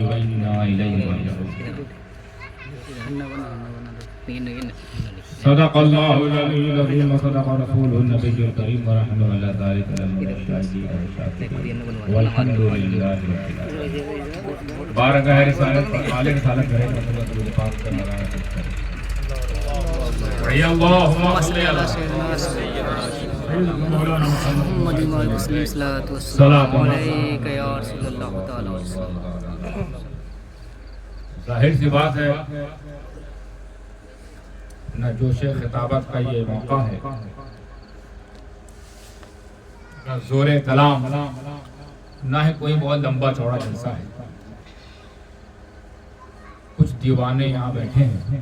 وإنا إليه راجعون صدق الله العلي العظيم وصدق رسوله النبي الكريم ونحن على ذلك من الشاهدين والشاكرين والحمد لله رب العالمين بارك رسالة عالم رسالة غير رسول پاک کا نام ہے اللهم صل على سيدنا مولانا محمد صلوات علیک یا رسول اللہ تعالی وسلم. ظاہر سی بات ہے نہ جوش خطابت کا یہ موقع ہے نہ زور کلام نہ ہی کوئی بہت لمبا چوڑا جلسہ ہے. کچھ دیوانے یہاں بیٹھے ہیں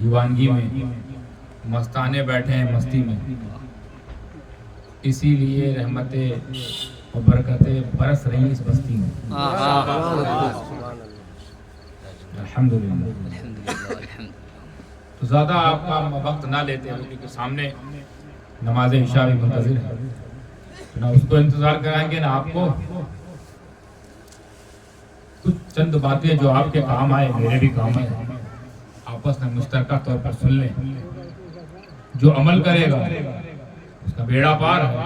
دیوانگی میں مستانے بیٹھے ہیں مستی میں اسی لیے رحمتیں اور برکتیں برس رہی ہیں اس بستی میں. الحمدللہ. تو زیادہ آپ کا وقت نہ لیتے ہیں کیونکہ سامنے نماز عشاء بھی منتظر ہے نہ اس کو انتظار کرائیں گے نہ آپ کو. کچھ چند باتیں جو آپ کے کام آئے میرے بھی کام آئے آپس میں مشترکہ طور پر سن لیں. جو عمل کرے گا اس کا بیڑا پار ہے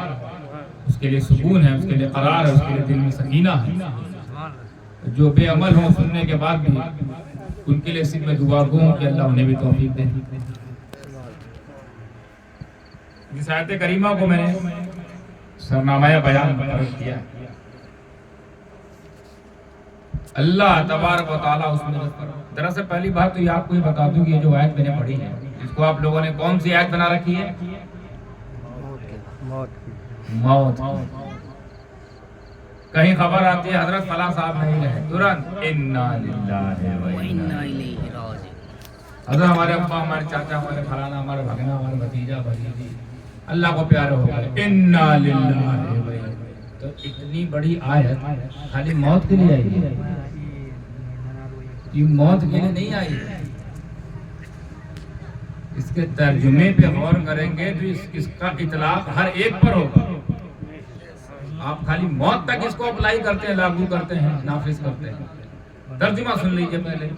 اس کے لیے سکون ہے اس کے لیے قرار ہے اس کے لیے دل میں سکینہ ہے. جو بے عمل ہوں سننے کے بعد بھی ان کے لیے صرف میں دعا گوں کہ اللہ انہیں بھی توفیق دے. اس آیت کریمہ کو میں نے سرنامہ بیان مقرر کیا. اللہ تبارک و تعالیٰ اس میں دراصل پہلی بات تو یہ آپ کو ہی بتا دوں کہ یہ جو آیت میں نے پڑھی ہے اس کو آپ لوگوں نے کون سی آیت بنا رکھی ہے؟ موت. کہیں خبر آتی ہے حضرت فلاں صاحب نہیں رہے ترنت انا للہ و انا الیہ راجعون. حضرت ہمارے ابا ہمارے چاچا ہمارے فلانا ہمارے بھگنا ہمارے بھتیجا بھتیجی اللہ کو پیارے ہو گئے انا للہ و انا. تو اتنی بڑی آیت خالی موت کے لیے آئی ہے یہ موت کے لیے نہیں آئی. اس کے ترجمے پہ غور کریں گے تو اس کا اطلاق ہر ایک پر ہوگا. آپ خالی موت تک اس کو اپلائی کرتے ہیں لاگو کرتے ہیں نافذ کرتے ہیں. ترجمہ سن لیجئے پہلے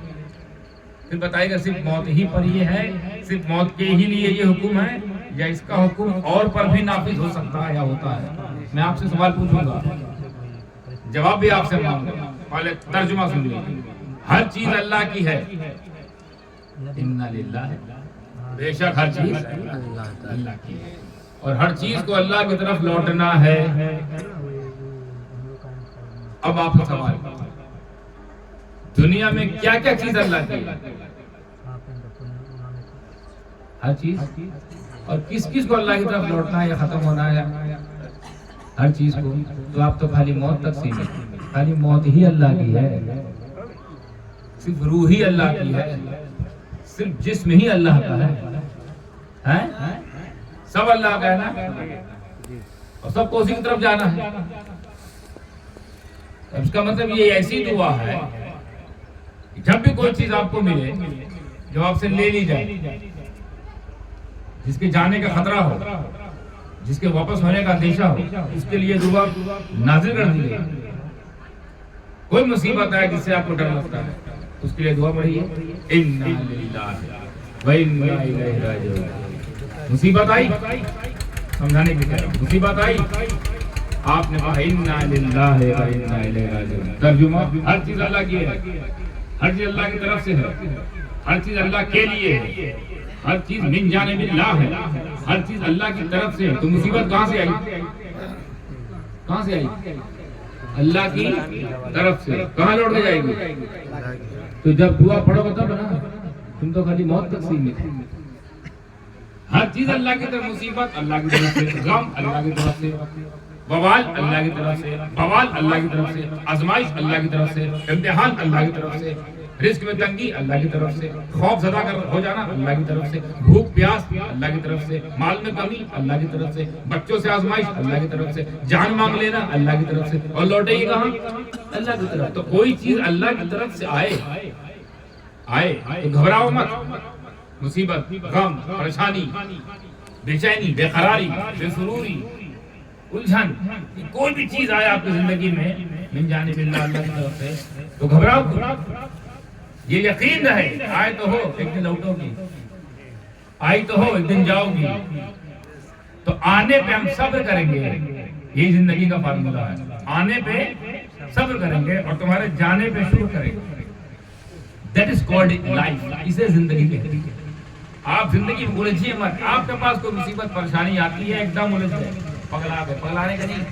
پھر بتائیے گا صرف موت ہی پر یہ ہے صرف موت کے ہی لیے یہ حکم ہے یا اس کا حکم اور پر بھی نافذ ہو سکتا ہے یا ہوتا ہے. میں آپ سے سوال پوچھوں گا جواب بھی آپ سے مانگوں گا. پہلے ترجمہ سن لیجئے. ہر چیز اللہ کی ہے انا للہ بے شک ہر چیز اللہ کی ہے اور ہر چیز کو اللہ کی طرف لوٹنا ہے. اب آپ کا سوال دنیا میں کیا کیا چیز اللہ کی ہے؟ ہر چیز. اور کس کس کو اللہ کی طرف لوٹنا ہے یا ختم ہونا ہے؟ ہر چیز کو. تو آپ تو خالی موت تک سیمت. خالی موت ہی اللہ کی ہے صرف روح ہی اللہ کی ہے صرف جسم ہی اللہ کا ہے سب اللہ کا ہے نا اور سب کو اسی کی طرف جانا ہے. اس کا مطلب یہ ایسی دعا ہے جب بھی کوئی چیز آپ کو ملے جو آپ سے لے لی جائے جس کے جانے کا خطرہ ہو جس کے واپس ہونے کا اندیشہ ہو اس کے لیے دعا نازل کر دی گئی. کوئی مصیبت ہے جس سے آپ کو ڈر لگتا ہے اس کے لیے دعا پڑھیے انا للہ و انا الیہ راجعون. مصیبت آئی سمجھانے کی طرف مصیبت آئی آپ نے کہا انا للہ و انا الیہ راجعون. ترجمہ ہر چیز اللہ کی ہے ہر چیز اللہ کی طرف سے ہے ہر چیز اللہ کے لیے ہے ہر چیز من جانب اللہ ہے ہر چیز اللہ کی طرف سے ہے. تو مصیبت کہاں سے آئی کہاں سے آئی؟ اللہ کی طرف سے. کہاں لوٹ کے جائے گی؟ تو جب دعا پڑھو گے تب نا تم تو خالی موت تک سیمت. ہر چیز اللہ کی طرف مصیبت اللہ کی طرف سے غم اللہ کی طرف سے وبال اللہ کی طرف سے بوال اللہ کی طرف سے آزمائش اللہ کی طرف سے امتحان اللہ کی طرف سے رزق میں تنگی اللہ کی طرف سے خوف زدہ ہو جانا اللہ کی طرف سے بھوک پیاس اللہ کی طرف سے مال میں کمی اللہ کی طرف سے بچوں سے آزمائش اللہ کی طرف سے جان مانگ لینا اللہ کی طرف سے اور لوٹے گی کہاں اللہ کی طرف. تو کوئی چیز اللہ کی طرف سے آئے تو گھبراؤ مت. مصیبت غم پریشانی بے چینی بے قراری بے سروری الجھن کوئی بھی چیز آئے آپ کی زندگی میں من جانب اللہ اللہ کی طرف سے، تو گھبراؤ کیوں؟ یہ یقین رہے آئے تو ہو ایک دن لوٹو گی، آئی تو ہو ایک دن جاؤ گی، تو آنے پہ ہم صبر کریں گے، یہی زندگی کا فارمولہ ہے، آنے پہ صبر کریں گے اور تمہارے جانے پہ شکر کریں گے. That is called life. اسے زندگی کہتے ہیں. آپ زندگی میں الجھیے مت. آپ کے پاس کوئی مصیبت پریشانی آتی ہے ایک دم الجھ گئے، پگلا گئے. پگلانے کا نہیں،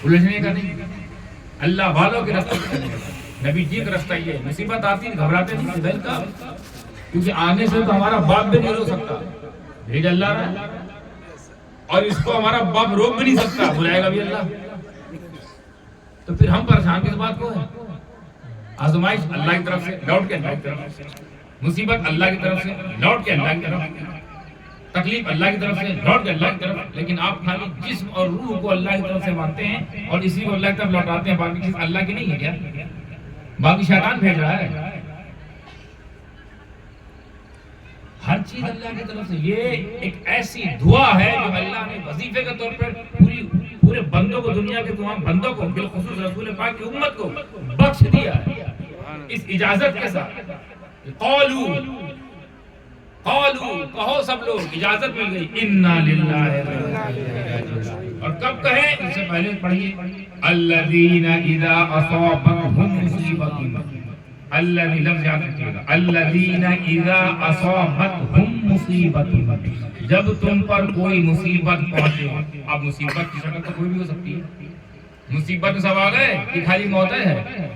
الجھنے کا نہیں، اللہ والوں کے راستے پہ چلنے کا. نبی جی کا راستہ یہ ہے. مصیبت آتی ہے گھبراتے نہیں، دل کا، کیونکہ آنے سے تو ہمارا باپ بھی نہیں روک سکتا، بھیج اللہ رہا، اور اس کو ہمارا باپ روک بھی نہیں سکتا، بلائے گا بھی اللہ. تو پھر ہم پریشان کس بات کو ہے؟ آزمائش اللہ کی طرف سے، لوٹ کے اللہ کی طرف سے، مصیبت اللہ کی طرف سے، لوٹ کے اللہ کی طرف، تکلیف اللہ کی طرف سے، لوٹ کے اللہ کی طرف. لیکن آپ خالی جسم اور روح کو اللہ کی طرف سے مانتے ہیں اور اسی کو اللہ کی طرف لوٹاتے ہیں، باقی چیز اللہ کی نہیں ہے کیا؟ باقی شیطان بھیج رہا ہے. ہر چیز اللہ کی طرف سے. یہ ایک ایسی دعا ہے جو اللہ نے وظیفے کے طور پر پورے بندوں کو، دنیا کے تمام بندوں کو، بالخصوص رسول پاک کی امت کو بخش دیا ہے اس اجازت کے ساتھ. قولو کہو سب لوگ، اجازت مل گئی، انا للہ. اور کب کہیں؟ اس سے پہلے پڑھیے الذین اذا اصابتهم مصیبۃ. الذی لفظ یاد رکھیے گا، الذین اذا اصابتهم مصیبۃ، جب تم پر کوئی مصیبت پہنچے. اب مصیبت کی شکل تو کوئی بھی ہو سکتی ہے. مصیبت میں سب آ گئے کہ خالی موت ہے؟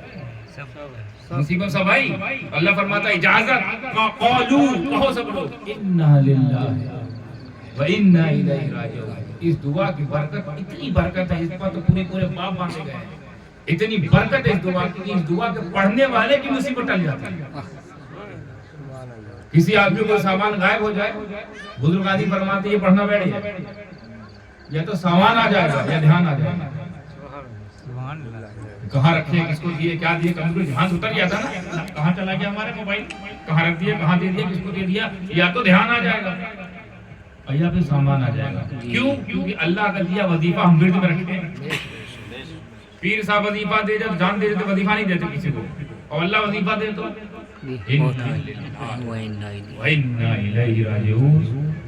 مصیبت سب آئی. اللہ فرماتا ہے اجازت، قولو کہو سب لوگ، انا للہ و انا الیہ راجعون. اس دعا کی برکت، اتنی برکت ہے اس پر تو پورے باپ باندھے گئے ہیں. اتنی برکت ہے اس دعا کی، اس دعا کے پڑھنے والے کی مصیبت ٹل جاتی ہے. کسی آدمی کو سامان غائب ہو جائے، بزرگ آدمی فرماتے یہ پڑھنا بیٹھ جائے، یا تو سامان آ جائے گا یا دھیان آ جائے گا. کہاں رکھے، کس کو دیے، کیا دیے، کمپیوٹر دھیان اتر جاتا نا، کہاں چلا گیا ہمارے موبائل، کہاں رکھ دیا، کہاں دے دیا، کس کو دے دیا. یا تو دھیان آ جائے گا یا پھر سامان آ جائے گا. کیوں؟ کیونکہ اللہ کا دیا وظیفہ ہم ورد میں رکھتے ہیں. پیر صاحب وظیفہ دے جب جان دے دیتے، وظیفہ نہیں دیتے کسی کو، اور اللہ وظیفہ دے تو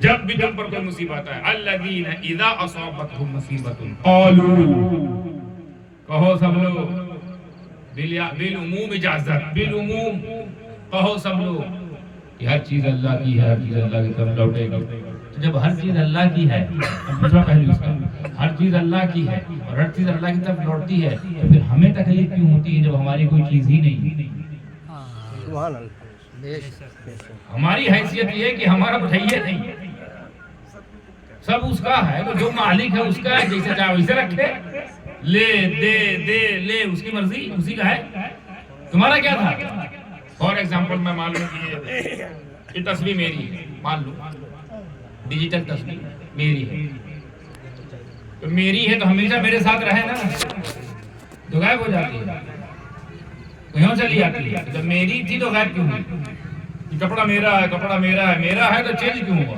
جب بھی تم پر کوئی مصیبت ہے، الذین اذا اصابتهم مصیبۃ قالوا، کہو سب لوگ، بالعموم اجازت، بالعموم کہو سب لوگ کہ ہر چیز اللہ کی ہے، ہر چیز اللہ کی طرف لوٹے گی. تو جب ہر چیز اللہ کی ہے، دوسرا پہلو اس کا، ہر چیز اللہ کی ہے اور ہر چیز اللہ کی طرف لوٹتی ہے، تو پھر ہمیں تکلیف کیوں ہوتی ہے جب ہماری کوئی چیز ہی نہیں؟ ہماری حیثیت یہ ہے کہ ہمارا کچھ ہے نہیں، سب اس کا ہے. تو جو مالک ہے اس کا ہے، جیسے چاہے ویسے رکھے، لے دے لے، اس کی مرضی، اسی کا ہے. تمہارا کیا تھا؟ فار ایگزامپل میں مان لوں کہ یہ تصویر میری ہے، مان لوں ڈیجیٹل تصویر میری ہے، تو میری ہے تو ہمیشہ میرے ساتھ رہے نا، تو غائب ہو جاتی ہے، کہیں چلی جاتی ہے. جب میری تھی تو غائب کیوں ہوئی؟ یہ کپڑا میرا ہے، کپڑا میرا ہے، میرا ہے تو چینج کیوں ہوا،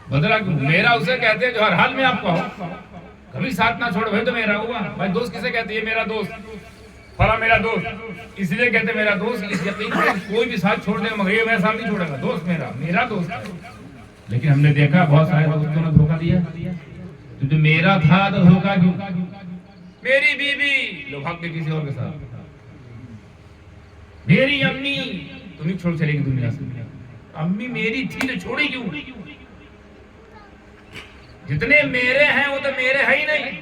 بدلا کیوں؟ میرا اسے کہتے ہیں جو ہر حال میں آپ کا ہو، کبھی ساتھ نہ چھوڑ، بھائی تو میرا ہوا. بھائی دوست کسے کہتے ہیں؟ میرا دوست فلاں میرا دوست، اس لیے کہتے میرا دوست، اس یقین سے کوئی بھی ساتھ چھوڑ دے مگر یہ میرا ساتھ نہیں چھوڑے گا، دوست میرا دوست. لیکن ہم نے دیکھا بہت سارے دوستوں نے دھوکہ دیا. تو جو میرا تھا تو دھوکہ کیوں؟ میری بیوی لو بھاگ کے کسی اور کے ساتھ، میری امی تو نہیں چھوڑ چلے گی دنیا سے، امی میری تھی تو چھوڑی کیوں؟ جتنے میرے ہیں وہ تو میرے ہے ہی نہیں.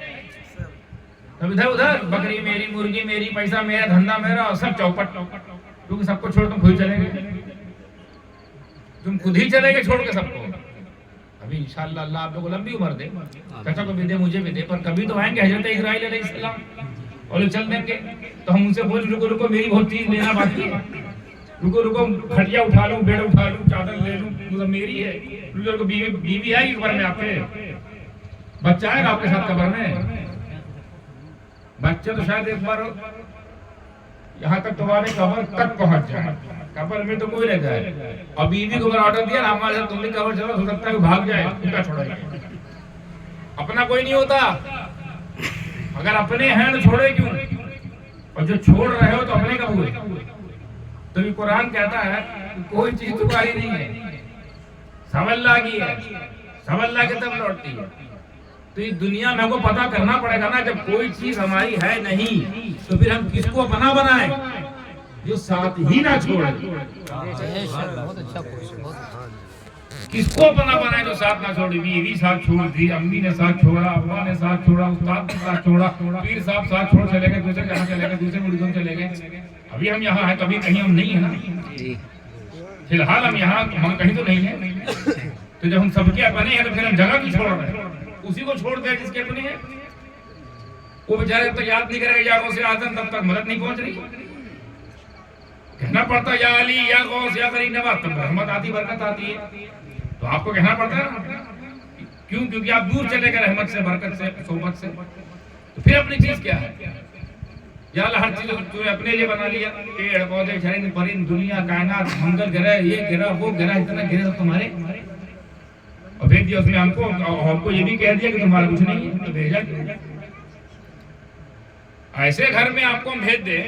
تب ادھر ادھر بکری میری، مرغی میری، پیسہ میرا، دھندا میرا، اور سب چوپٹ، کیونکہ سب کو چھوڑ تم خود چلے گئے، تم خود ہی چلے گئے چھوڑ کے سب کو. ابھی انشاءاللہ اللہ آپ کو لمبی عمر دے، چچا کو بھی دے، مجھے بھی دے، پر کبھی تو آئیں گے حضرت اسرائیل علیہ السلام اور چل دیں گے تو ہم ان سے بول رکو میری بہت چیز لینا باقی ہے، رکو کھٹیا اٹھا لوں، بیڑ اٹھا لوں، چادر لے لوں، مطلب میری ہے. بیوی ہے قبر میں آپ کے، بچہ ہے آپ کے ساتھ قبر میں، بچہ تو شاید ایک بار یہاں تک تمہارے قبر تک پہنچ جائے، قبر میں تو کوئی رہ جائے. اور بیوی کو اگر آرڈر دیا ہمارے ساتھ تم نے قبر چلو، ہو سکتا ہے بھاگ جائے، ان کا چھوڑا جائے، اپنا کوئی نہیں ہوتا. اگر اپنے ہیں تو چھوڑے کیوں؟ اور جو چھوڑ رہے ہو تو اپنے کب ہوئے؟ تو یہ قرآن کہتا ہے کوئی چیز تمہاری نہیں ہے، سب اللہ کی ہے، سب اللہ کی طرف لوٹتی ہے۔ تو یہ دنیا میں ہم کو پتا کرنا پڑے گا نا، جب کوئی چیز ہماری ہے نہیں تو پھر ہم کس کو اپنا بنائیں جو ساتھ ہی نہ چھوڑے؟ کس کو اپنا بنائے جو ساتھ نہ چھوڑے؟ بیوی ساتھ چھوڑ دی، امی نے ساتھ چھوڑا، ابا نے ساتھ چھوڑا، استاد نے ساتھ چھوڑا، پیر صاحب ساتھ چھوڑ چلے گئے، دوسرے کہاں چلے گئے، دوسرے ملکوں چلے گئے۔ ابھی ہم یہاں ہیں، کبھی کہیں ہم نہیں ہیں نا، فی الحال ہم یہاں، ہم کہیں تو نہیں ہیں۔ تو جب ہم سب کے اپنے ہیں تو پھر ہم جگہ کی چھوڑ رہے ہیں؟ اسی کو چھوڑ دیں جس کے اپنے ہیں۔ وہ بیچارے تک یاد نہیں کرے گا یا غوث اعظم، تب تک مدد نہیں پہنچ رہی۔ کہنا پڑتا یا علی یا غوث یا غریب نواز، تب رحمت آتی، برکت آتی ہے۔ تو آپ کو کہنا پڑتا ہے نا، کیوں؟ کیونکہ آپ دور چلے گئے رحمت سے، برکت سے، صحبت سے۔ تو پھر اپنی چیز کیا ہے؟ یا اللہ ہر چیز تو نے اپنے لیے بنا لیا، پیڑ پودے جھرن پرند دنیا کائنات منگل گرہ، یہ گرہ وہ گرہ، اتنا گرہ سب تمہارے، اور بھیج دیا اس نے ہم کو یہ بھی کہہ دیا کہ تمہارا کچھ نہیں ہے، تو بھیجا کیوں؟ ایسے گھر میں آپ کو ہم بھیج دیں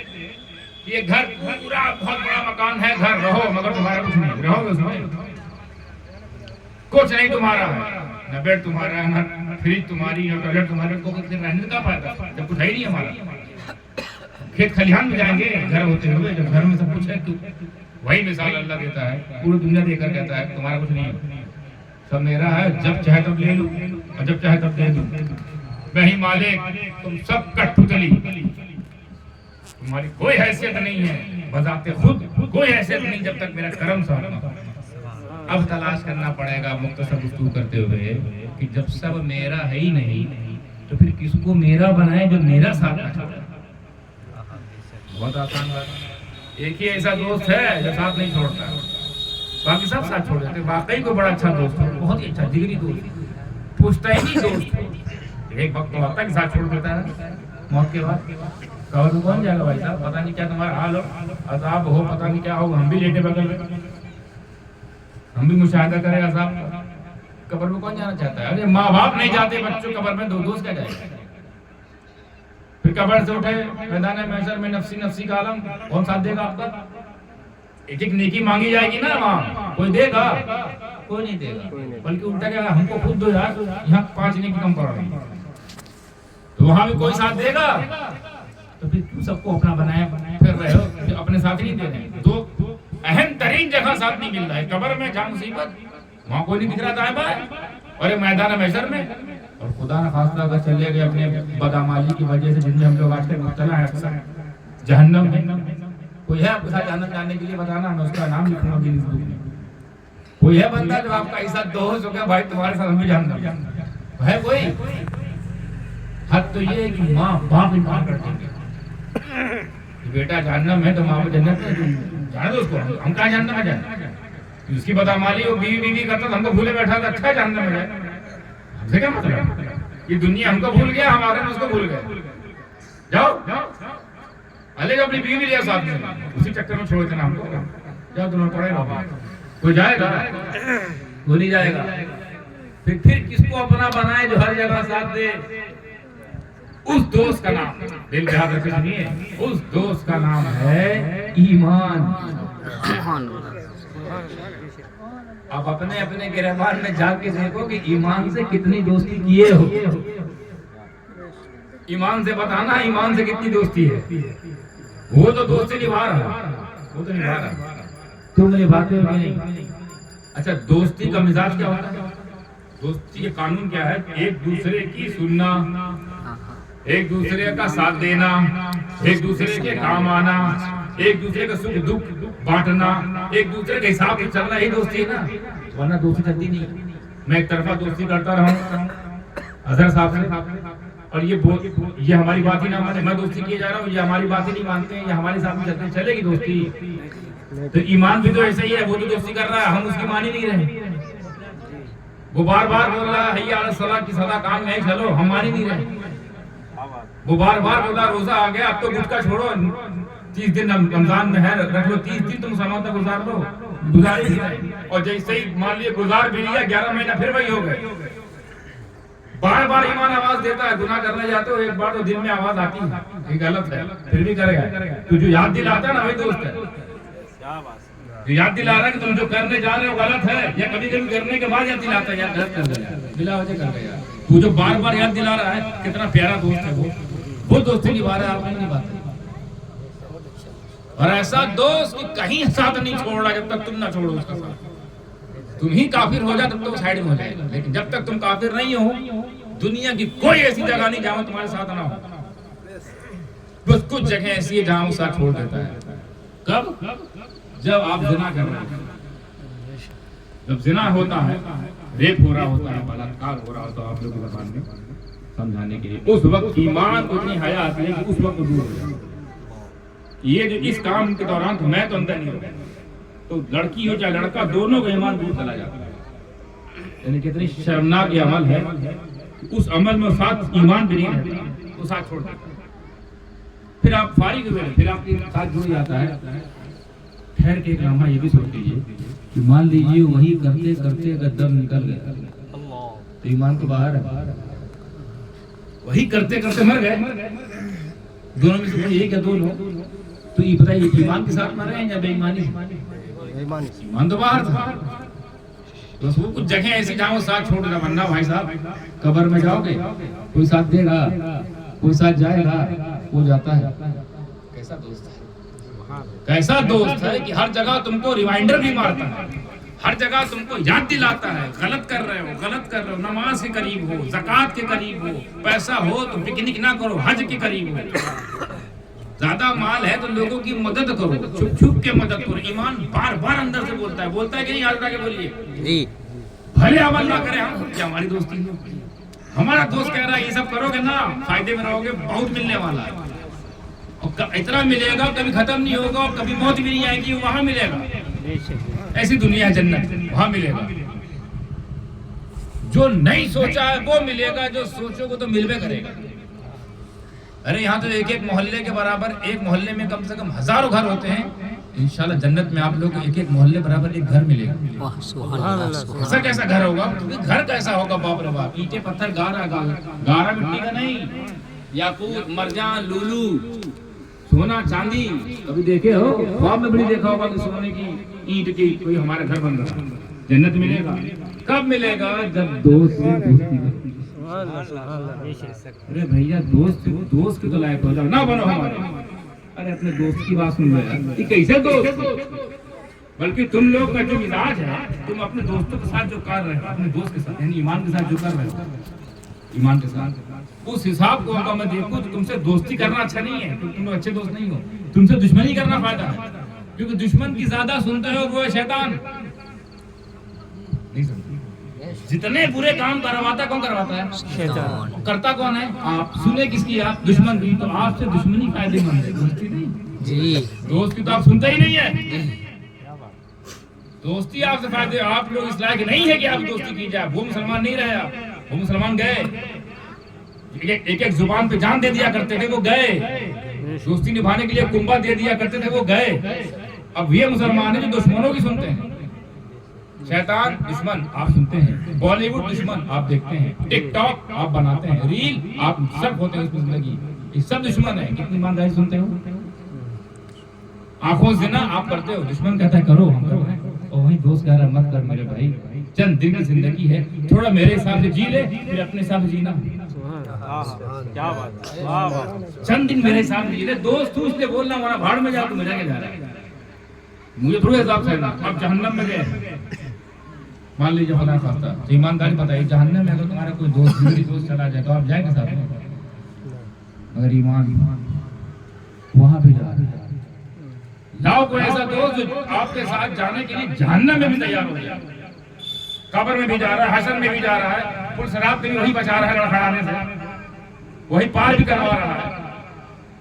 کہ یہ گھر پورا بہت بڑا مکان ہے، گھر رہو مگر تمہارا کچھ نہیں، رہو گے اس میں؟ کچھ نہیں تمہارا ہے، نہ بیڈ تمہارا ہے، نہ فریج تمہاری، نہ ٹوائلٹ تمہارے، کو رہنے کا فائدہ جب کچھ ہے ہی نہیں ہمارا۔ کھیت کھلیان میں جائیں گے گھر ہوتے ہوئے، جب گھر میں سب کچھ ہے تو وہی مثال اللہ دیتا ہے، پوری دنیا دے کر کہتا ہے تمہارا کچھ نہیں ہے، سب میرا ہے، جب چاہے تب لے لو اور جب چاہے تب دے دو، میں ہی مالک، تم سب کٹھپتلی، تمہاری کوئی حیثیت نہیں ہے، بذات خود کوئی حیثیت نہیں جب تک میرا کرم ساتھ نہ۔ اب تلاش کرنا پڑے گا مختصر گفتگو کرتے ہوئے کہ جب سب میرا ہے ہی نہیں تو پھر کس کو میرا بنائے جو میرا ساتھ نہ چھوڑے؟ بہت آسان بات۔ ایک ہی ایسا دوست ہے جو ساتھ نہیں چھوڑتا، باقی سب ساتھ چھوڑ دیتے۔ واقعی کوئی بڑا اچھا دوست ہے، بہت ہی اچھا جگری دوست، پوچھتا ہی نہیں دوست، ایک وقت تو آتا ہے کہ ساتھ چھوڑ دیتا ہے موت کے بعد۔ قبر میں کون جائے گا بھائی صاحب؟ پتہ نہیں کیا تمہارا حال ہو، عذاب ہو، پتہ نہیں کیا ہو، ہم بھی لیٹے بغل میں، ہم بھی مشاہدہ کریں عذاب کا۔ قبر میں کون جانا چاہتا ہے؟ ارے ماں باپ نہیں جاتے بچوں قبر میں، دو دوست کیا جائے گا؟ پھر قبر سے اٹھے میدان محشر میں نفسی نفسی کا عالم، کون ساتھ دے گا آپ کا؟ ایک ایک نیکی مانگی جائے گی نا وہاں، کوئی دے گا؟ کوئی نہیں دے گا، بلکہ الٹا کیا ہم کو خود دو یار، یہاں 5 نیکی کم پڑ رہی ہے، تو وہاں بھی کوئی ساتھ دے گا؟ تو پھر کیوں سب کو اپنا بنایا پھر رہے ہو؟ اپنے ساتھ نہیں دے رہے۔ دو اہم ترین جگہ ساتھ نہیں مل رہا ہے، قبر میں جہاں مصیبت، وہاں کوئی نہیں دکھ رہا دائیں بائیں، اور یہ میدان محشر میں، اور خدا نہ خواستہ اگر چلے گئے اپنے بدعمالی کی وجہ سے، جن میں ہم لوگ آج تک مبتلا ہیں اکثر، جہنم میں کوئی ہے آپ کے ساتھ جہنم جانے کے لیے؟ بتانا، میں اس کا نام لکھوں گا گنیز بک میں۔ کوئی ہے بندہ جو آپ کا ایسا دو ہو سکے بھائی تمہارے ساتھ ہم بھی جہنم ہے؟ کوئی؟ حد تو یہ ہے کہ ماں باپ انکار کرتے ہیں، بیٹا جہنم ہے تو ماں باپ جنت ہے، جانے دو اس کو، ہم کہاں جہنم میں جائیں؟ اس کی بدعمالی ہو، بیوی بیوی کرتا ہم کو بھولے بیٹھا تھا، اچھا جہنم میں جائے، ہم سے کیا مطلب؟ یہ دنیا ہم کو بھول گیا، ہمارے اس کو بھول گئے۔ جاؤ علی اپنی بیوی لیا ساتھ میں، اسی چکر میں چھوڑ دینا ہم کو، جاؤ تمہیں پڑے گا، کوئی جائے گا؟ کوئی نہیں جائے گا۔ پھر کس کو اپنا بنائے جو ہر جگہ ساتھ دے؟ اس دوست کا نام دل پہ ہاتھ رکھے سنیے، اس دوست کا نام ہے ایمان۔ آپ اپنے اپنے گرہوار میں جا کے دیکھو کہ ایمان سے کتنی دوستی کیے ہو، ایمان سے بتانا ایمان سے کتنی دوستی ہے۔ وہ تو دوستی نبھا رہا، وہ تو نبھا رہا، تم نبھاتے ہو نہیں۔ اچھا دوستی کا مزاج کیا ہوتا ہے؟ دوستی کے قانون کیا ہے؟ ایک دوسرے کی سننا، ایک دوسرے کا ساتھ دینا، ایک دوسرے کے کام آنا، ایک دوسرے کا سکھ دکھ بانٹنا، ایک دوسرے کے حساب سے چلنا، ہی دوستی ہے نا، ورنہ دوستی چلتی نہیں۔ میں ایک طرفہ دوستی کرتا رہا ہوں اظہر صاحب سے، اور یہ ہماری بات ہی نہ مانے، میں دوستی کیے جا رہا ہوں، یہ ہماری بات ہی نہیں مانتے ہیں، یہ ہمارے ساتھ چلتے ہیں، چلے گی دوستی؟ تو ایمان بھی تو ایسا ہی ہے، وہ تو دوستی کر رہا ہے، ہم اس کی مان ہی نہیں رہے، وہ بار بار بول رہا ہے حی علی الصلاۃ کی صدا کام میں چلو، ہم مان ہی نہیں رہے، وہ بار بار بول رہا روزہ آ گیا اب تو گٹکا چھوڑو، 30 دن رمضان میں ہے رکھ لو، 30 دن تم مسلمانوں تک گزار لو، گزار ہی نہیں، اور جیسے ہی مان لیے گزار بھی لیا 11 مہینہ پھر وہی ہو گئے، بار بار ایمان آواز دیتا ہے, گناہ کرنے جاتے ہو ایک بار تو دل میں آواز آتی ہے یہ غلط ہے, پھر بھی کرے گا. تو جو یاد دلاتا ہے نا وہی دوست ہے. جو یاد دلا رہا ہے کہ تم جو کرنے جا رہے ہو غلط ہے, یا کبھی کبھی کرنے کے بعد یاد دلاتا ہے یار غلط کر دیا بلا وجہ کر گیا. تو جو بار بار یاد دلا رہا ہے کتنا پیارا دوست ہے وہ دوستی نبھا رہا ہے, آپ نہیں نبھاتے. اور ایسا دوست کہ کہیں ساتھ نہیں چھوڑ رہا جب تک تم نہ چھوڑو اس کا ساتھ. تم ہی کافر ہو جائے تب تو سائڈ میں ہو جائے گا, لیکن جب تک تم کافر نہیں ہو دنیا کی کوئی ایسی جگہ نہیں جہاں تمہارے ساتھ نہ ہو. بس کچھ جگہ ایسی ہے جہاں وہ ساتھ چھوڑ دیتا ہے. کب؟ جب آپ زنا کر رہے ہیں, جب زنا ہوتا ہے, ریپ ہو رہا ہوتا ہے, بلاತ್ಕಾರ ہو رہا ہوتا ہے, آپ لوگوں کی زبان میں سمجھانے کے لیے اس وقت ایمان کو اتنی حیا آتی ہے کہ اس وقت دور ہو جائے. یہ جو اس کام کے دوران تو میں تو اندر نہیں ہوگا, تو لڑکی ہو چاہے لڑکا دونوں کا ایمان دور چلا جاتا ہے. یعنی کتنی شرمناک یہ عمل ہے, اس عمل میں ساتھ ایمان بھی نہیں رہتا, وہ ساتھ چھوڑ دیتا ہے. پھر آپ فارغ ہوئے, پھر آپ کے ساتھ جڑ جاتا ہے. ٹھہر کے ایک لمحہ یہ بھی سوچ لیجیے کہ مان لیجیے وہی کرتے کرتے اگر دم نکل گیا تو ایمان تو باہر ہے. وہی کرتے کرتے مر گئے, دونوں میں سے کوئی ایک یا دو لوگ, تو یہ بتائیے ایمان کے ساتھ مرے ہیں یا بے ایمانی؟ ایمان تو باہر تھا. بس وہ کچھ جگہ ایسی جہاں وہ ساتھ چھوڑ دینا, ورنہ بھائی صاحب قبر میں جاؤ گے کوئی ساتھ دے گا, کوئی ساتھ جائے گا, وہ جاتا ہے. کیسا دوست ہے, کیسا دوست ہے کہ ہر جگہ تم کو ریمائنڈر بھی مارتا ہے, ہر جگہ تم کو یاد دلاتا ہے غلط کر رہے ہو, غلط کر رہے ہو, نماز کے قریب ہو, زکوٰۃ کے قریب ہو, پیسہ ہو تو پکنک نہ کرو, حج کے قریب ہو, زیادہ مال ہے تو لوگوں کی مدد کرو, چھپ چھپ کے مدد کرو. ایمان بار بار اندر سے بولتا ہے کہ نہیں, یاد رکھ کے بولیے جی, بھلے عمل نہ کرے ہم, کیا ہماری دوستی ہے. ہمارا دوست کہہ رہا ہے یہ سب کرو گے نا فائدے میں رہو گے, بہت ملنے والا ہے, اور اتنا ملے گا کبھی ختم نہیں ہوگا, اور کبھی موت بھی نہیں آئے گی, وہاں ملے گا. ایسی دنیا ہے جنت, وہاں ملے گا. جو نہیں سوچا ہے وہ ملے گا, جو سوچو گے تو مل بھی کرے گا. ارے یہاں تو ایک ایک محلے کے برابر, ایک محلے میں کم سے کم ہزاروں گھر ہوتے ہیں. انشاءاللہ جنت میں آپ لوگ کو ایک ایک محلے برابر ایک گھر ملے گا. ایسا کیسا گھر ہوگا, گھر کیسا ہوگا باپ رے باپ, اینٹیں پتھر گارا مٹی کا نہیں, یاقوت مرجان لولو سونا چاندی. کبھی دیکھے ہو خواب میں بڑی دیکھا ہوگا کہ سونے کی اینٹ کی کوئی ہمارا گھر بن رہا. جنت ملے گا کب ملے گا, جب دوست سے دوستی کرے. ارے بھیا دوست کے تو لائق ہو جاؤ, نہ بنو ہمارے. ارے اپنے دوست کی بات سن لو یار, یہ کیسے دوست, بلکہ تم لوگ کا جو مزاج ہے, تم اپنے دوستوں کے ساتھ جو کر رہے ہو, اپنے دوست کے ساتھ یعنی ایمان کے ساتھ جو کر رہے ہو, ایمان کے ساتھ, اس حساب کو اگر میں دیکھوں تو تم سے دوستی کرنا اچھا نہیں ہے, کیونکہ تم لوگ اچھے دوست نہیں ہو. تم سے دشمنی کرنا فائدہ ہے, کیونکہ دشمن کی زیادہ سنتے ہو وہ ہے شیطان. جتنے برے کام کرواتا کون کرواتا ہے, شیطان. کرتا کون ہے, آپ. سنے کس کی, آپ دشمن کی, تو آپ سے دشمنی فائدے مند ہے, دوستی نہیں جی. دوست کی تو آپ سنتے ہی نہیں ہے, دوستی آپ سے فائدے. آپ لوگ اس لائق نہیں ہے کہ آپ دوستی کی جائے. وہ مسلمان نہیں رہے, آپ وہ مسلمان گئے, ایک ایک زبان پہ جان دے دیا کرتے تھے, وہ گئے. دوستی نبھانے کے لیے کنبا دے دیا کرتے تھے, وہ گئے. اب یہ مسلمان ہیں جو دشمنوں کی سنتے ہیں. شیطان دشمن آپ سنتے ہیں, بالی ووڈ دشمن آپ دیکھتے ہیں, ٹک ٹاک آپ بناتے ہیں, ریل آپ سب ہوتے ہیں اس زندگی, یہ سب دشمن ہیں. کتنی ایمانداری سنتے ہو. آنکھوں سے زنا آپ کرتے ہو, دشمن کہتا ہے کرو, ہم کرو, اور وہی دوست کہہ رہا مت کر میرے بھائی, چند دن کی زندگی ہے, تھوڑا میرے حساب سے جی لے, پھر اپنے حساب سے جینا. کیا بات, چند دن میرے حساب سے جی لے. دوست تو اس لیے بولنا ہمارا بھاڑ میں جا تو مجھے کیا جا رہا ہے, مجھے تھوڑے حساب سے نا. اب جہنم میں گئے, مان لیجیے خدا خواستہ, تو ایمانداری بتائیے جہنم میں اگر تمہارا کوئی دوست چلا جائے تو آپ جائیں گے ساتھ میں, مگر ایمان وہاں بھی جا رہا ہے. لاؤ کوئی ایسا دوست جو آپ کے ساتھ جانے کے لیے جہنم میں بھی تیار ہو جائے, قبر میں بھی جا رہا ہے, حشر میں بھی جا رہا ہے, پل صراط پہ بھی وہی بچا رہا ہے لڑکھڑانے سے, وہی پار بھی کروا رہا ہے,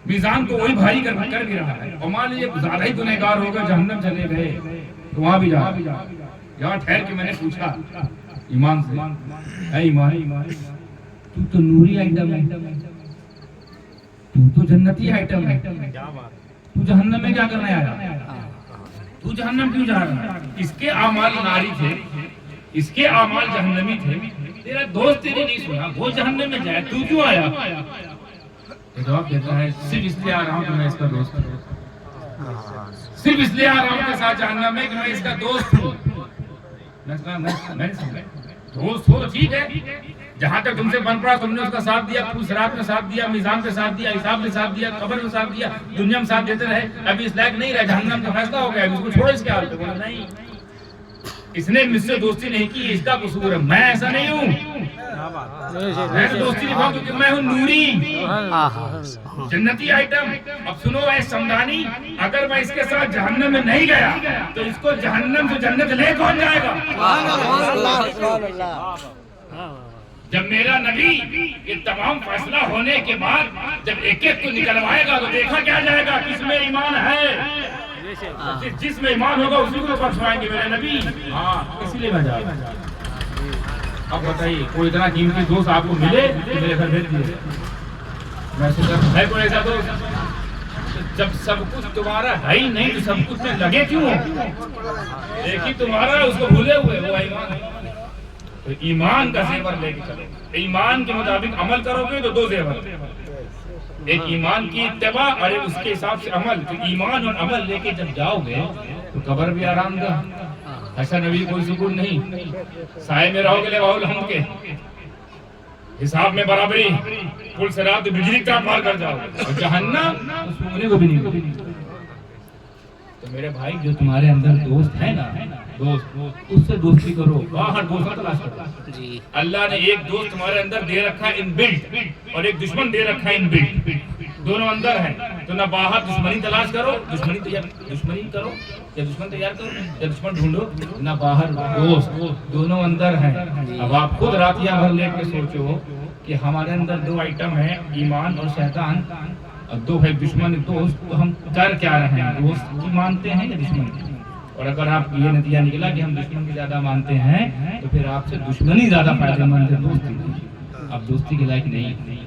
میزان کو وہی بھاری کر بھی رہا ہے. اور مان لیجیے زیادہ ہی گنہگار ہو گئے, جہنم چلے گئے, تو وہاں بھی جا. یہاں ٹھہر کے میں نے پوچھا ایمان سے, اے ایمان تو تو نوری آئٹم ہے, تو جنتی آئٹم ہے, تو جہنم میں کیا کرنے آیا, تو جہنم کیوں جا رہا ہے. اس کے اعمال ناری تھے, اس کے اعمال جہنمی تھے، تیرا دوست تیری نہیں سنا، وہ جہنم میں جائے، تو کیوں آیا؟ جواب دیتا ہے صرف اس لیے آ رہا ہوں کہ میں اس کا دوست ہوں، صرف اس لیے آ رہا ہوں کہ ساتھ جہنم میں کہ میں اس کا دوست ہوں۔ میں نہیں سمجھا، دوست ہو تو ٹھیک ہے، جہاں تک تم سے بن پڑا تم نے اس کا ساتھ دیا، پھول صراط میں ساتھ دیا، میزان میں ساتھ دیا، حساب میں ساتھ دیا، قبر میں ساتھ دیا، دنیا میں ساتھ دیتے رہے، ابھی اس لائق نہیں رہے، جہنم کا فیصلہ ہو گیا، اس کو چھوڑو اس کے حال پہ۔ بولا نہیں، اس نے مجھ سے دوستی نہیں کی، اس کا قصور ہے، میں ایسا نہیں ہوں، میں تو دوستی نبھاؤں کیونکہ میں ہوں نوری، جنتی آئٹم۔ اب سنو اے سمدانی، اگر میں اس کے ساتھ جہنم میں نہیں گیا تو اس کو جہنم سے جنت لے کون جائے گا؟ جب میرا نبی یہ تمام فیصلہ ہونے کے بعد جب ایک ایک کو نکلوائے گا تو دیکھا کیا جائے گا کس میں ایمان ہے، جس میں ایمان ہوگا اسی کو بخشوائیں گے میرے نبی۔ ہاں اسی لیے میں جا رہا ہوں۔ اب بتائیے کوئی اتنا قیمتی دوست آپ کو ملے کہ میرے گھر بھیج دیے؟ میں سوچا ہے کوئی ایسا دوست؟ جب سب کچھ تمہارا ہے ہی نہیں تو سب کچھ میں لگے کیوں ہو؟ ایک ہی تمہارا اس کو بھولے ہوئے، وہ ایمان ہے۔ تو ایمان کا زیور لے کے چلو، ایمان کے مطابق عمل کرو گے تو دو زیور، ایک ایمان کی اتباع اور ایک اس کے حساب سے عمل۔ تو ایمان اور عمل لے کے جب جاؤ گے تو قبر بھی آرام دہ، ایسا نبی کوئی سکون نہیں، سائے میں رہو گے لواء الحمد کے، حساب میں برابری، پل صراط بجلی کا پار کر جاؤ گے، اور جہنم اس سونے کو بھی نہیں۔ تو میرے بھائی جو تمہارے اندر دوست ہے نا، دوست اس سے دوستی کرو، باہر دوست تلاش کرو۔ اللہ نے ایک دوست تمہارے اندر دے رکھا ہے ان بلٹ، اور ایک دشمن دے رکھا ہے ان بلٹ، دونوں اندر ہیں۔ تو نہ باہر دشمنی تلاش کرو، دشمنی کرو یا دشمن تیار کرو یا دشمن ڈھونڈو، نہ باہر دوست، دونوں اندر ہیں۔ اب آپ خود راتیاں بھر لے کے سوچو کہ ہمارے اندر دو آئٹم ہیں، ایمان اور شیطان، اور دو ہے دشمن دوست، تو ہم کر کیا رہے ہیں؟ دوست کی مانتے ہیں یا دشمن کی؟ اور اگر آپ یہ نتیجہ نکلا کہ ہم دشمن کی زیادہ مانتے ہیں تو پھر آپ سے دشمنی زیادہ فائدہ مند ہے، دوستی نہیں۔ اب دوستی کے لائق نہیں۔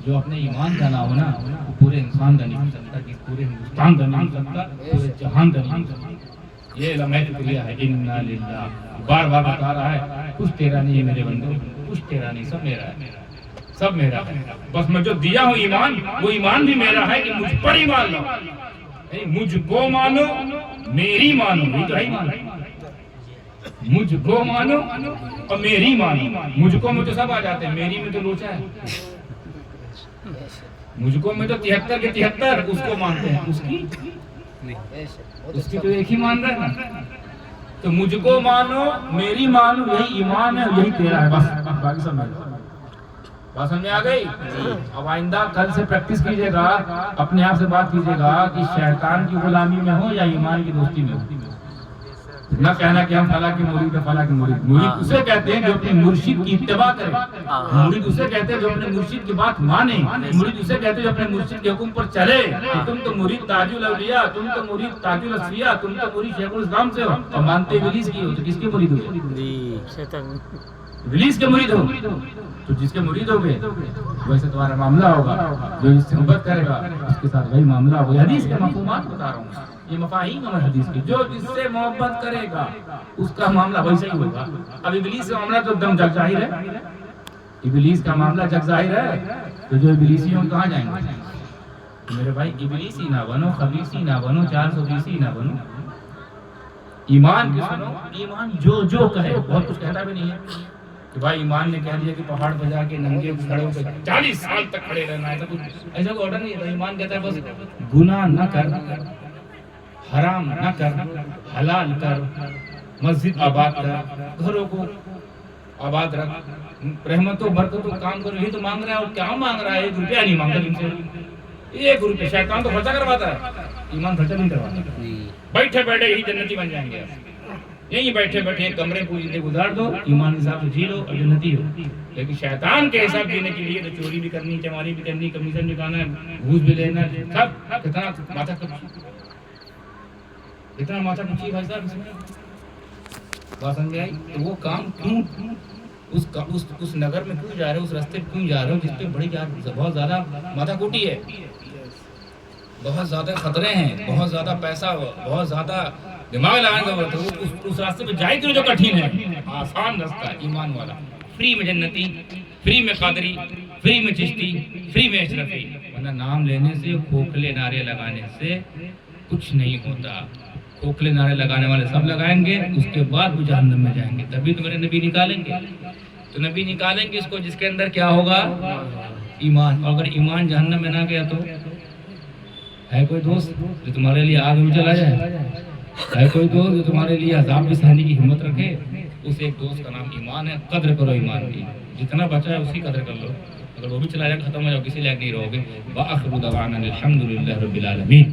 جو اپنے ایمان کا نہ ہونا وہ پورے انسان کا نہیں ہو سکتا، کہ پورے ہندوستان کا نہیں ہو سکتا، پورے جہان کا نہیں ہو سکتا۔ یہ لمحہ فکریہ ہے، انا للہ، بار بار بتا رہا ہے کچھ تیرا نہیں ہے میرے بندو، کچھ تیرا نہیں، سب میرا ہے، سب میرا ہے۔ بس میں جو دیا ہوں ایمان، وہ ایمان بھی میرا ہے کہ مجھ پر ایمان لاؤ، مجھ کو مانو میری مانو، یہ تو ہے ایمان، مجھ کو مانو اور میری مانو۔ مجھ کو میں تو سب آ جاتے ہیں، میری میں تو لوچا ہے، مجھ کو میں تو 73 کے 73 اس کو مانتے ہیں، اس کی تو ایک ہی مان رہا ہے نا۔ تو مجھ کو مانو میری مانو، یہی ایمان ہے، یہی تیرا ہے، بس باقی سب میرا۔ بات سمجھ آ گئی؟ اب آئندہ کل سے پریکٹس کیجئے گا، اپنے آپ سے بات کیجئے گا کہ شیطان کی غلامی میں ہو یا ایمان کی دوستی میں ہو۔ نہ کہنا کہ ہم فلاں کے مرید ہیں، فلاں کے مرید۔ مرید اسے کہتے ہیں جو اپنے مرشد کی اتباع کرے، مرید اسے کہتے ہیں جو اپنے مرشد کی بات مانے، مرید اسے کہتے ہیں جو اپنے مرشد کے حکم پر چلے۔ تم تو مرید تاج الاولیاء، تم تو مرید تاج الاصفیاء، تم تو مرید شیخ الاسلام سے ہو اور مانتے ابلیس کی ہو، تو کس کے مرید ہو؟ ابلیس کے مرید ہو۔ تو جس کے مرید ہو گئے ویسے تمہارا معاملہ ہوگا، جو اس سے محبت کرے گا اس کے ساتھ وہی معاملہ ہوگا۔ حدیث کے مفہومات بتا رہا ہوں، یہ مفاہیم ہیں حدیث کی، جو جس سے محبت کرے گا اس کا معاملہ ویسے ہی ہوگا۔ اب ابلیس کا معاملہ تو ایک دم جگ ظاہر ہے، ابلیس کا معاملہ جگ ظاہر ہے، تو جو ابلیسی ہوں کہاں جائیں گے؟ میرے بھائی ابلیسی نہ بنو، خبیثی نہ بنو، 420 نہ بنو، ایمان کی سنو۔ ایمان جو کہے، بہت کچھ کہتا بھی نہیں ہے کہ بھائی ایمان نے کہہ دیا کہ پہاڑ پہ جا کے ننگے کھڑے ہو کے 40 سال تک کھڑے رہنا ہے، ایسا کوئی آرڈر نہیں ہے۔ ایمان کہتا ہے بس گناہ نہ کر، حرام نہ کر، حلال کر، مسجد آباد کر، گھروں کو آباد رکھ، رحمتوں برکتوں کام کرو، یہ تو مانگ رہا ہے۔ اور کیا مانگ رہا ہے؟ 1 روپیہ نہیں مانگتا تم سے، 1 روپیہ۔ شیطان تو خرچہ کرواتا ہے، ایمان خرچہ نہیں کرواتا۔ بیٹھے بیٹھے یہی جنتی بن جائیں گے، یہیں بیٹھے بیٹھے کمرے کو گزار دو، ایمان حساب سے جی لو اور جنتی ہو۔ لیکن شیطان کے حساب جینے کے لیے تو چوری بھی کرنی، چماری بھی کرنی، کمیشن بھی کھانا، گھوس بھی لینا، سب کتنا ماتھا اتنا ماتھا کچھ بھائی صاحب اس میں بات سمجھ آئی؟ تو وہ کام کیوں اس نگر میں کیوں جا رہے ہو، اس راستے پہ کیوں جا رہے ہو جس پہ بڑی بہت زیادہ ماتھا کوٹی ہے، بہت زیادہ خطرے ہیں، بہت زیادہ پیسہ، بہت زیادہ دماغ لگانے کا تو اس راستے پہ جائے تو جو کٹھن ہے، آسان راستہ ایمان والا، فری میں جنتی، فری میں قادری، فری میں چشتی، فری میں اشرفی. ورنہ نام لینے سے، کھوکھلے نعرے لگانے سے کچھ نہیں ہوتا. کھوکھلے نعرے لگانے والے سب لگائیں گے، اس کے بعد وہ جہنم میں جائیں گے. تبھی تو میرے نبی نکالیں گے. تو نبی نکالیں گے اس کو جس کے اندر کیا ہوگا؟ ایمان. اور اگر ایمان جہنم میں نہ گیا تو ہے کوئی دوست جو تمہارے لیے آگ میں چلا جائے؟ ہے کوئی دوست جو تمہارے لیے عذاب بھی سہنے کی ہمت رکھے؟ اس ایک دوست کا نام ایمان ہے. قدر کرو ایمان کی، جتنا بچا ہے اسی قدر کر لو. اگر وہ بھی چلا جائے ختم ہو جاؤ، کسی لائق نہیں رہو گے. وآخر دعوانا الحمدللہ رب العالمین.